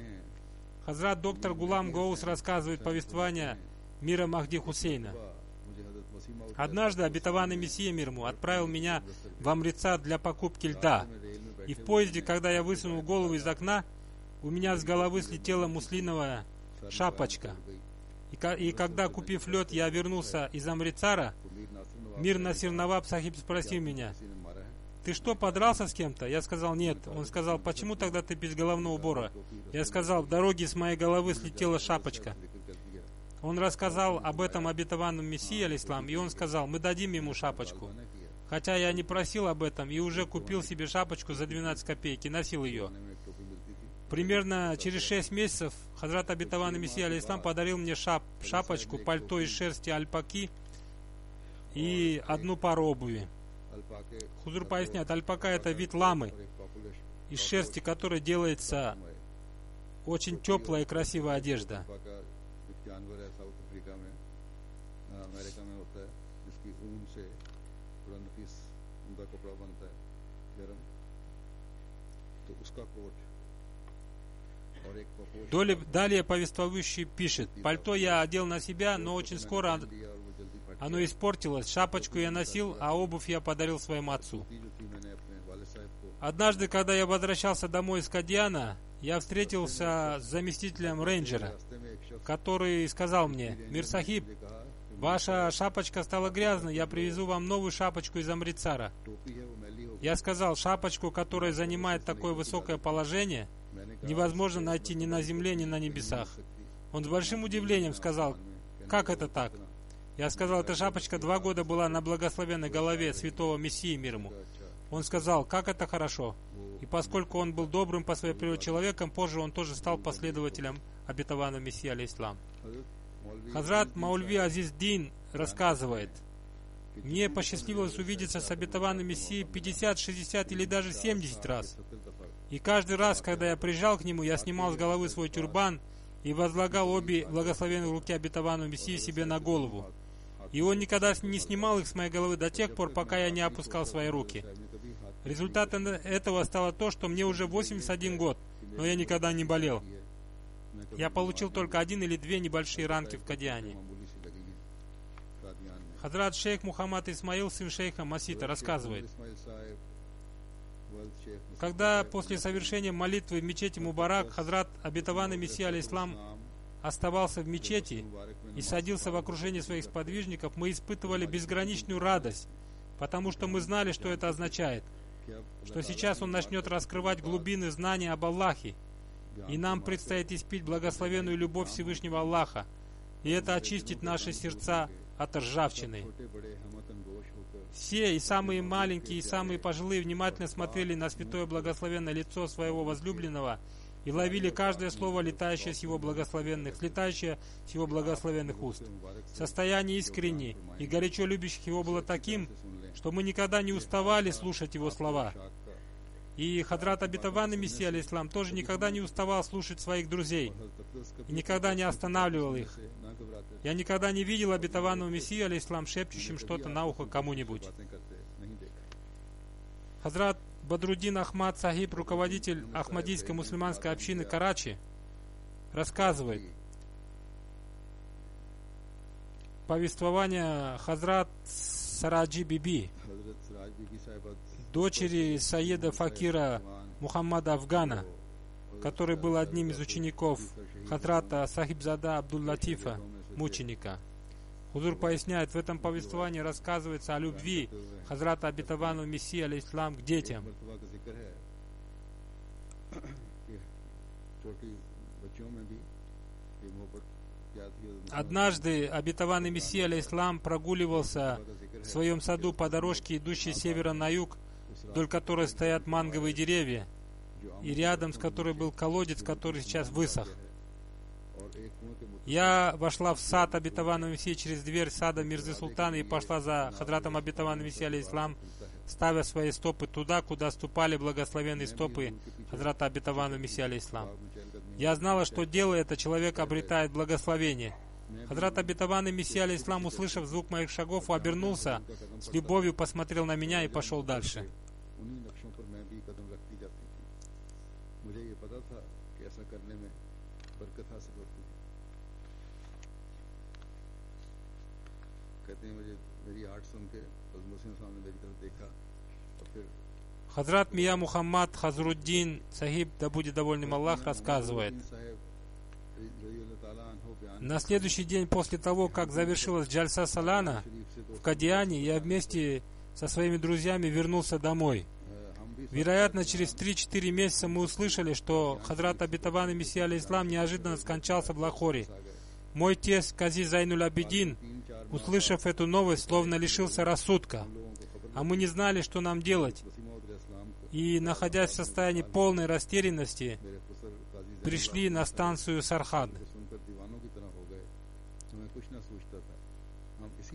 Хазрат доктор Гулам Гоус рассказывает повествование мира Махди Хусейна. Однажды обетованный Мессия мир ему отправил меня в Амритсар для покупки льда. И в поезде, когда я высунул голову из окна, у меня с головы слетела муслиновая шапочка. И когда, купив лед, я вернулся из Амритсара, Мир Насир Наваб Сахиб спросил меня: «Ты что, подрался с кем-то?» Я сказал: «Нет». Он сказал: «Почему тогда ты без головного убора?» Я сказал: «В дороге с моей головы слетела шапочка». Он рассказал об этом обетованном Мессии алейхиссалам, и он сказал: «Мы дадим ему шапочку». Хотя я не просил об этом и уже купил себе шапочку за 12 копеек и носил ее. Примерно через 6 месяцев Хазрат обетованный Мессия алейхиссалам подарил мне шапочку, пальто из шерсти альпаки и 1 пару обуви. Хузур поясняет: альпака — это вид ламы, из шерсти которой делается очень теплая и красивая одежда. Далее повествующий пишет: «Пальто я одел на себя, но очень скоро оно испортилось. Шапочку я носил, а обувь я подарил своему отцу». Однажды, когда я возвращался домой из Кадьяна, я встретился с заместителем рейнджера, который сказал мне: «Мир Сахиб, ваша шапочка стала грязной, я привезу вам новую шапочку из Амритсара». Я сказал: «Шапочку, которая занимает такое высокое положение, невозможно найти ни на земле, ни на небесах». Он с большим удивлением сказал: «Как это так?» Я сказал: «Эта шапочка 2 года была на благословенной голове святого Мессии мир ему». Он сказал: «Как это хорошо». И поскольку он был добрым по своей природе человеком, позже он тоже стал последователем обетованного Мессии, алейхиссалам. Хазрат Маульви Азиз Дин рассказывает: «Мне посчастливилось увидеться с обетованным Мессией 50, 60 или даже 70 раз. И каждый раз, когда я приезжал к нему, я снимал с головы свой тюрбан и возлагал обе благословенные руки обетованного Мессии себе на голову. И он никогда не снимал их с моей головы до тех пор, пока я не опускал свои руки. Результатом этого стало то, что мне уже 81 год, но я никогда не болел. Я получил только 1 или 2 небольшие ранки в Кадиане». Хазрат шейх Мухаммад Исмаил, сын шейха Масита, рассказывает: когда после совершения молитвы в мечети Мубарак Хазрат обетованный Мессия алейхиссалам оставался в мечети и садился в окружении своих сподвижников, мы испытывали безграничную радость, потому что мы знали, что это означает, что сейчас он начнет раскрывать глубины знания об Аллахе, и нам предстоит испить благословенную любовь Всевышнего Аллаха, и это очистит наши сердца от ржавчины. Все, и самые маленькие, и самые пожилые, внимательно смотрели на святое благословенное лицо своего возлюбленного и ловили каждое слово, летающее с его благословенных уст. Состояние искренне и горячо любящих его было таким, что мы никогда не уставали слушать его слова. И Хадрат обетованный Мессия алейхиссалам тоже никогда не уставал слушать своих друзей и никогда не останавливал их. Я никогда не видел обетованного Мессию алейхиссалам шепчущим что-то на ухо кому-нибудь. Хазрат Бадруддин Ахмад Сахиб, руководитель Ахмадийской мусульманской общины Карачи, рассказывает повествование Хазрат Сараджи Биби, дочери Саеда Факира Мухаммада Афгана, который был одним из учеников Хадрата Сахибзада Абдул-Латифа, мученика. Хузур поясняет, в этом повествовании рассказывается о любви Хазрата обетованного Мессии алейхиссалам к детям. Однажды обетованный Мессия алейхиссалам прогуливался в своем саду по дорожке, идущей с севера на юг, вдоль которой стоят манговые деревья, и рядом с которой был колодец, который сейчас высох. Я вошла в сад обетованного Мессии через дверь сада Мирзы Султана и пошла за Хадратом обетованного Мессии алейхиссалам, ставя свои стопы туда, куда ступали благословенные стопы Хадрата обетованного Мессии алейхиссалам. Я знала, что делая это, человек обретает благословение. Хадрат обетованный Мессия алейхиссалам, услышав звук моих шагов, обернулся, с любовью посмотрел на меня и пошел дальше. Хазрат Мия Мухаммад Хазруддин Сахиб, да будет довольным Аллах, рассказывает: на следующий день после того, как завершилась Джальса Салана в Кадиане, я вместе со своими друзьями вернулся домой. Вероятно, через 3-4 месяца мы услышали, что Хадрат обетованный Мессия алейхиссалам неожиданно скончался в Лахоре. Мой тесть Кази Зайнуль Абидин, услышав эту новость, словно лишился рассудка, а мы не знали, что нам делать. И, находясь в состоянии полной растерянности, пришли на станцию Сархад.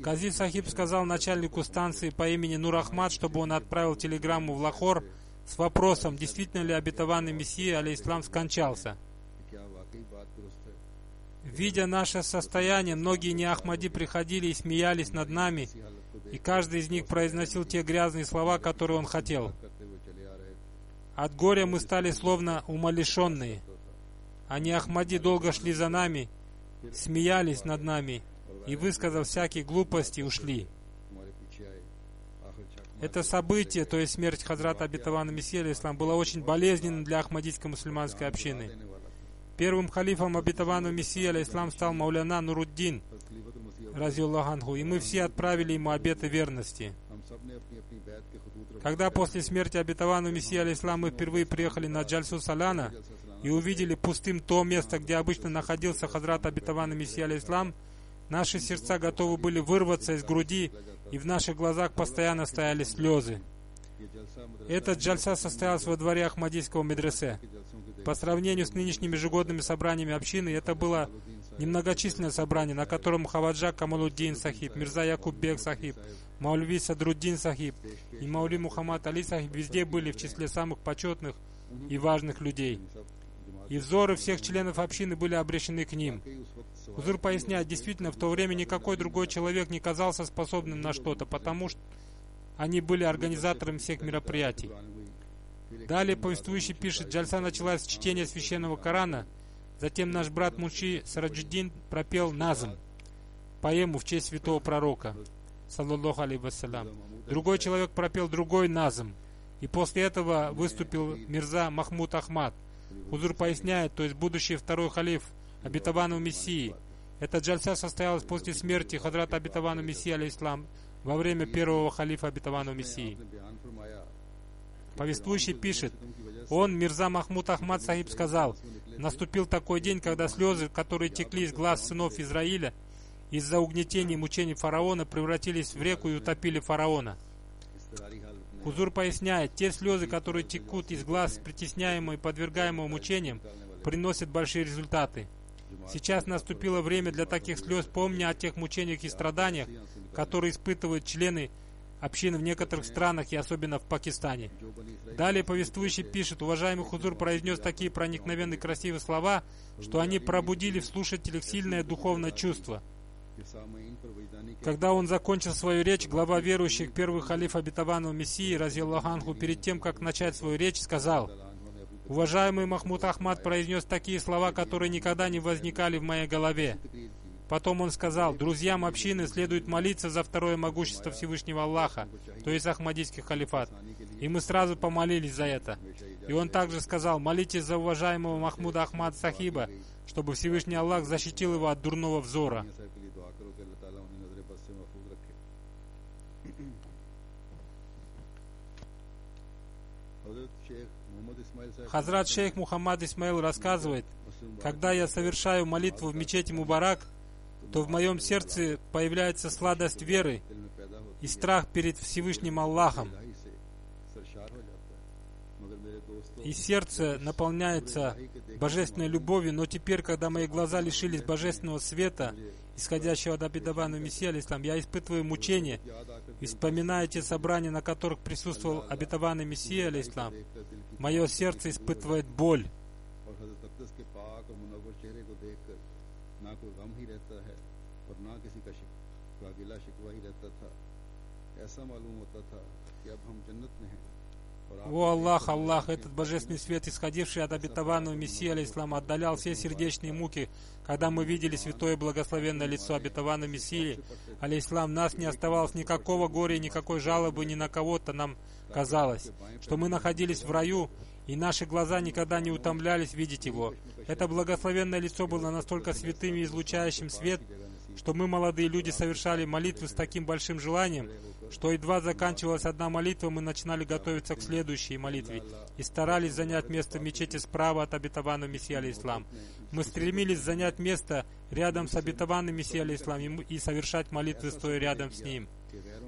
Кази Сахиб сказал начальнику станции по имени Нур Ахмад, чтобы он отправил телеграмму в Лахор с вопросом, действительно ли обетованный Мессия алейхиссалам скончался. Видя наше состояние, многие неахмади приходили и смеялись над нами, и каждый из них произносил те грязные слова, которые он хотел. От горя мы стали словно умалишенные. А неахмади долго шли за нами, смеялись над нами и, высказав всякие глупости, ушли. Это событие, то есть смерть Хазрата обетованного Мессии алейхиссалам, было очень болезненным для ахмадийской мусульманской общины. Первым халифом обетованного Мессии алейхиссалам стал Мауляна Нуруддин, разиаллаху анху, и мы все отправили ему обеты верности. Когда после смерти обетованного Мессии алейхиссалам мы впервые приехали на Джальсу Салана, и увидели пустым то место, где обычно находился Хазрат обетованный Мессия алейхиссалам, наши сердца готовы были вырваться из груди, и в наших глазах постоянно стояли слезы. Этот джальса состоялся во дворе Ахмадийского медресе. По сравнению с нынешними ежегодными собраниями общины, это было немногочисленное собрание, на котором Хаваджа Камалуддин Сахиб, Мирза Якуб Бек Сахиб, Маульви Садруддин Сахиб и Маули Мухаммад Али Сахиб везде были в числе самых почетных и важных людей. И взоры всех членов общины были обращены к ним. Хузур поясняет, действительно, в то время никакой другой человек не казался способным на что-то, потому что они были организаторами всех мероприятий. Далее повествующий пишет, джальса началась с чтения священного Корана, затем наш брат Мунши Сараджуддин пропел назм, поэму в честь святого пророка, саллаллаху алейхи вассалям. Другой человек пропел другой назм, и после этого выступил Мирза Махмуд Ахмад. Хузур поясняет, то есть будущий второй халиф обетованного Мессии. Эта джальса состоялась после смерти Хазрата обетованного Мессии алейхиссалам во время первого халифа обетованного Мессии. Повествующий пишет, он, Мирза Махмуд Ахмад Сахиб, сказал, наступил такой день, когда слезы, которые текли из глаз сынов Израиля из-за угнетений и мучений фараона, превратились в реку и утопили фараона. Хузур поясняет, те слезы, которые текут из глаз притесняемого и подвергаемого мучениям, приносят большие результаты. Сейчас наступило время для таких слез, помня о тех мучениях и страданиях, которые испытывают члены общины в некоторых странах и особенно в Пакистане. Далее повествующий пишет, уважаемый Хузур произнес такие проникновенные красивые слова, что они пробудили в слушателях сильное духовное чувство. Когда он закончил свою речь, глава верующих, первый халиф обетованного Мессии, разъяллаху анху, перед тем, как начать свою речь, сказал, уважаемый Махмуд Ахмад произнес такие слова, которые никогда не возникали в моей голове. Потом он сказал, друзьям общины следует молиться за второе могущество Всевышнего Аллаха, то есть Ахмадийский халифат. И мы сразу помолились за это. И он также сказал, молитесь за уважаемого Махмуда Ахмад Сахиба, чтобы Всевышний Аллах защитил его от дурного взора. Хазрат шейх Мухаммад Исмаил рассказывает, когда я совершаю молитву в мечети Мубарак, то в моем сердце появляется сладость веры и страх перед Всевышним Аллахом. И сердце наполняется божественной любовью, но теперь, когда мои глаза лишились божественного света, исходящего от обетованного Мессии алейхиссалам, я испытываю мучения, и вспоминая те собрания, на которых присутствовал обетованный Мессия алейхиссалам, мое сердце испытывает боль. О Аллах, Аллах, этот божественный свет, исходивший от обетованного Мессии алейхиссалам, отдалял все сердечные муки, когда мы видели святое благословенное лицо обетованного Мессии алейхиссалам. Нас не оставалось никакого горя, никакой жалобы ни на кого-то. Нам казалось, что мы находились в раю, и наши глаза никогда не утомлялись видеть его. Это благословенное лицо было настолько святым и излучающим свет, что мы, молодые люди, совершали молитвы с таким большим желанием, что едва заканчивалась одна молитва, мы начинали готовиться к следующей молитве и старались занять место в мечети справа от обетованного Мессии алейхиссалам. Мы стремились занять место рядом с обетованным Мессией алейхиссалам и совершать молитвы, стоя рядом с ним.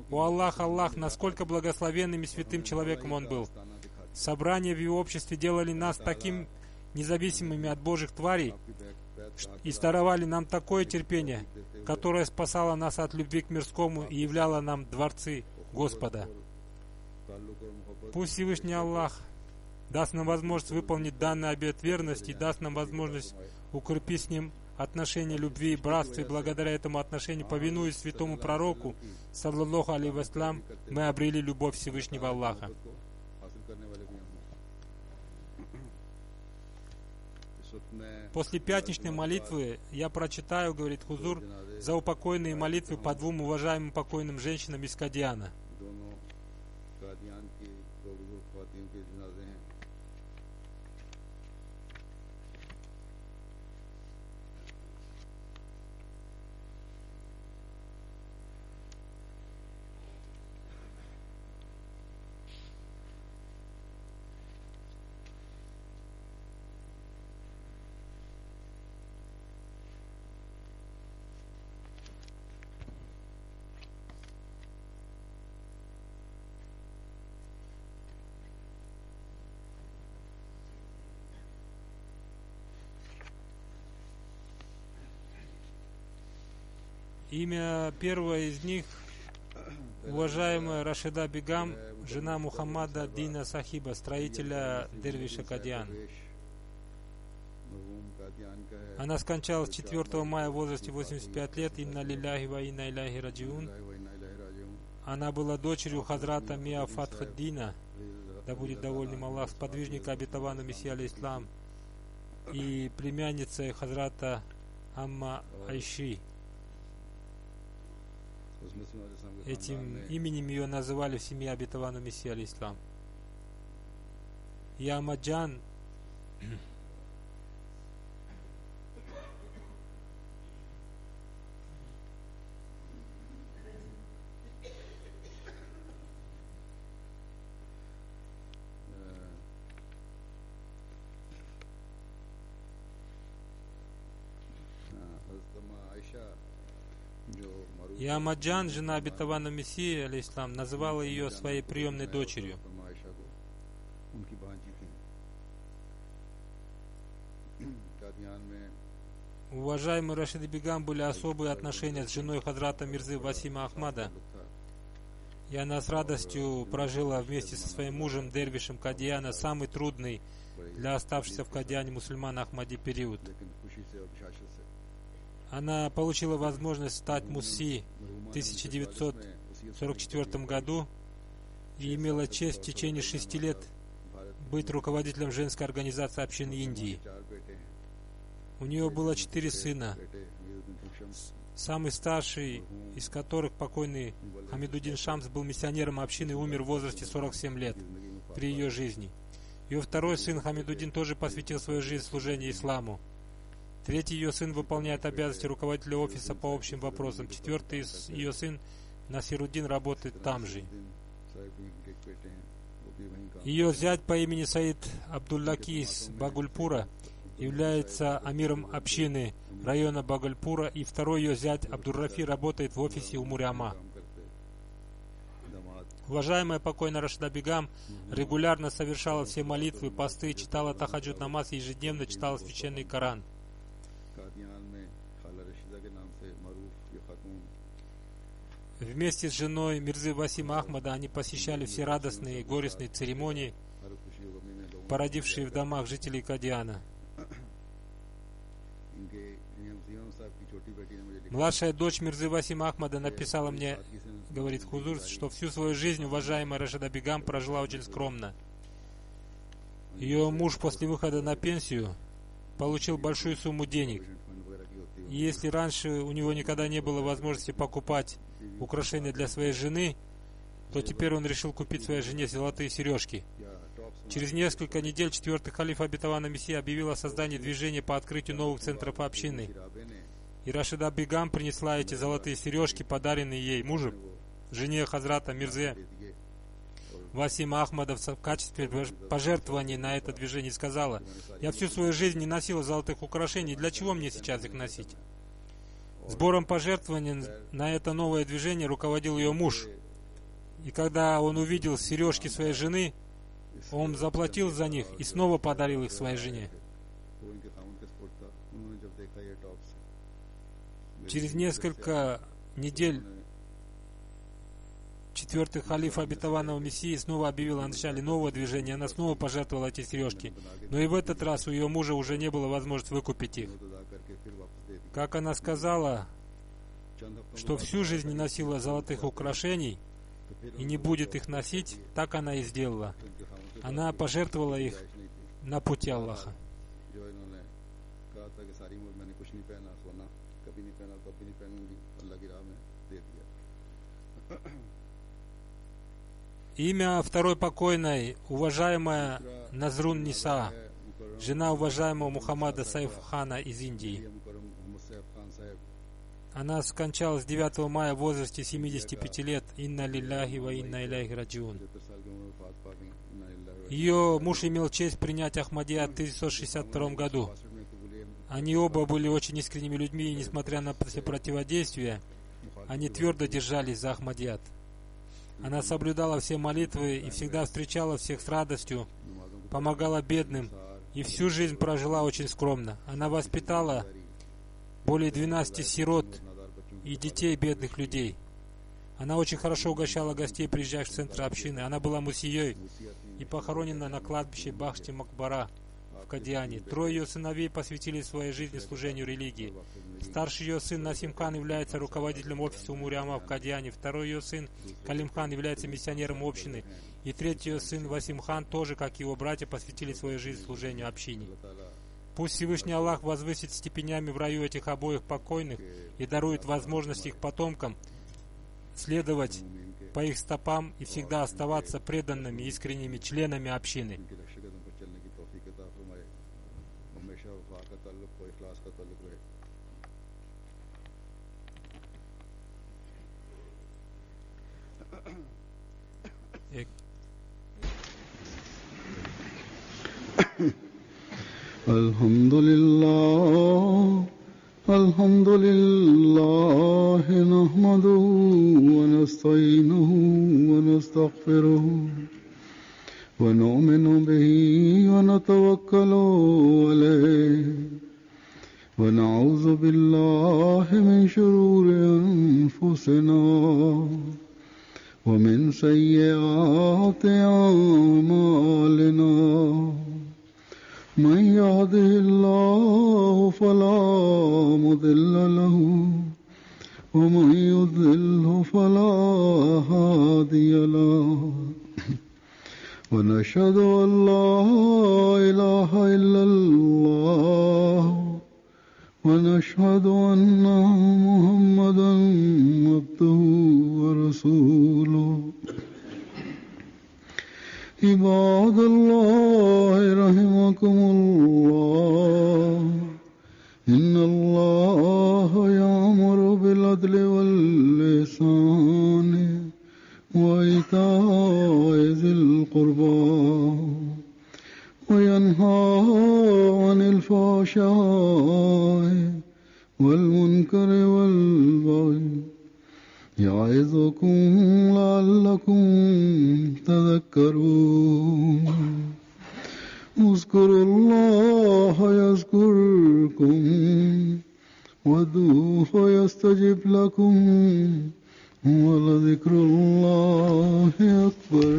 О Аллах, Аллах, насколько благословенным и святым человеком он был. Собрания в его обществе делали нас таким независимыми от Божьих тварей и даровали нам такое терпение, которое спасало нас от любви к мирскому и являло нам дворцы Господа. Пусть Всевышний Аллах даст нам возможность выполнить данный обет верности и даст нам возможность укрепить с Ним отношения любви и братства, и благодаря этому отношению, повинуясь святому пророку, саллаллаху алейхи вассалям, мы обрели любовь Всевышнего Аллаха. После пятничной молитвы я прочитаю, говорит Хузур, заупокойные молитвы по двум уважаемым покойным женщинам из Кадиана. Имя первого из них уважаемая Рашида Бегам, жена Мухаммада Дина Сахиба, строителя Дервиша Кадиан. Она скончалась 4 мая в возрасте 85 лет. Инна лилляхи ва инна иляйхи раджиун. Она была дочерью Хазрата Миа Фатхаддина, да будет довольным Аллах, сподвижника обетованного Мессии алейхиссалам, и племянницей Хазрата Амма Айши. Этим именем ее называли в семье обетованного Мессии алейхиссалам. Я Амаджан Ямаджан, жена обетованного Мессии, алейхиссалам, называла ее своей приемной дочерью. У уважаемой Рашиды Бегам были особые отношения с женой Хазрата Мирзы Васима Ахмада, и она с радостью прожила вместе со своим мужем Дервишем Кадиана самый трудный для оставшихся в Кадиане мусульман Ахмади период. Она получила возможность стать мусси в 1944 году и имела честь в течение 6 лет быть руководителем женской организации общины Индии. У нее было 4 сына, самый старший из которых, покойный Хамидуддин Шамс, был миссионером общины и умер в возрасте 47 лет при ее жизни. Ее второй сын Хамидуддин тоже посвятил свою жизнь служению исламу. Третий ее сын выполняет обязанности руководителя офиса по общим вопросам. Четвертый ее сын Насируддин работает там же. Ее зять по имени Саид Абдуллаки из Багульпура является амиром общины района Багульпура, и второй ее зять Абдуррафи работает в офисе Умуряма. Уважаемая покойная Рашида Бегам регулярно совершала все молитвы, посты, читала тахаджуд намаз и ежедневно читала священный Коран. Вместе с женой Мирзы Васима Ахмада они посещали все радостные и горестные церемонии, породившие в домах жителей Кадиана. Младшая дочь Мирзы Васима Ахмада написала мне, говорит Хузур, что всю свою жизнь уважаемая Рашида Бегам прожила очень скромно. Ее муж после выхода на пенсию получил большую сумму денег. И если раньше у него никогда не было возможности покупать украшения для своей жены, то теперь он решил купить своей жене золотые сережки. Через несколько недель 4-й халиф обетованного Мессии объявил о создании движения по открытию новых центров общины. И Рашида Бегам принесла эти золотые сережки, подаренные ей мужем, жене Хазрата Мирзе Васима Ахмада, в качестве пожертвования на это движение, сказала: «Я всю свою жизнь не носила золотых украшений, для чего мне сейчас их носить?» Сбором пожертвований на это новое движение руководил ее муж. И когда он увидел сережки своей жены, он заплатил за них и снова подарил их своей жене. Через несколько недель 4-й халиф обетованного Мессии снова объявил о начале нового движения. Она снова пожертвовала эти сережки. Но и в этот раз у ее мужа уже не было возможности выкупить их. Как она сказала, что всю жизнь не носила золотых украшений и не будет их носить, так она и сделала. Она пожертвовала их на пути Аллаха. Имя второй покойной, уважаемая Назрун Ниса, жена уважаемого Мухаммада Сайфхана из Индии. Она скончалась 9 мая в возрасте 75 лет. Инна лилляхи ва инна иляйхи раджиун. Ее муж имел честь принять Ахмадият в 1962 году. Они оба были очень искренними людьми, и несмотря на все противодействия, они твердо держались за Ахмадият. Она соблюдала все молитвы и всегда встречала всех с радостью, помогала бедным и всю жизнь прожила очень скромно. Она воспитала более 12 сирот и детей бедных людей. Она очень хорошо угощала гостей, приезжающих в центр общины. Она была мусией и похоронена на кладбище Бахшти Макбара в Кадиане. 3 ее сыновей посвятили своей жизни служению религии. Старший ее сын Насим хан является руководителем офиса Умуряма в Кадиане. 2 ее сын Калим хан является миссионером общины. И 3 ее сын Васим хан тоже, как и его братья, посвятили свою жизнь служению общине. Пусть Всевышний Аллах возвысит степенями в раю этих обоих покойных и дарует возможность их потомкам следовать по их стопам и всегда оставаться преданными, искренними членами общины. الحمد لله نحمده ونستعينه ونستغفره ونؤمن به ونتوكل عليه ونعوذ بالله من شرور أنفسنا ومن سيئات أعمالنا من يهده الله فلا مضل له ومن يضلل فلا هادي له ونشهد أن لا إله إلا الله ونشهد أن محمدا عبده ورسوله عباد الله رحمكم الله إن الله يأمر بالعدل والإحسان وإيتاء ذي القربى وينهى عن الفحشاء والمنكر والبغي يعظكم لعلكم تذكرون اذكروا الله يذكركم وادعوه يستجب لكم ولذكر الله أكبر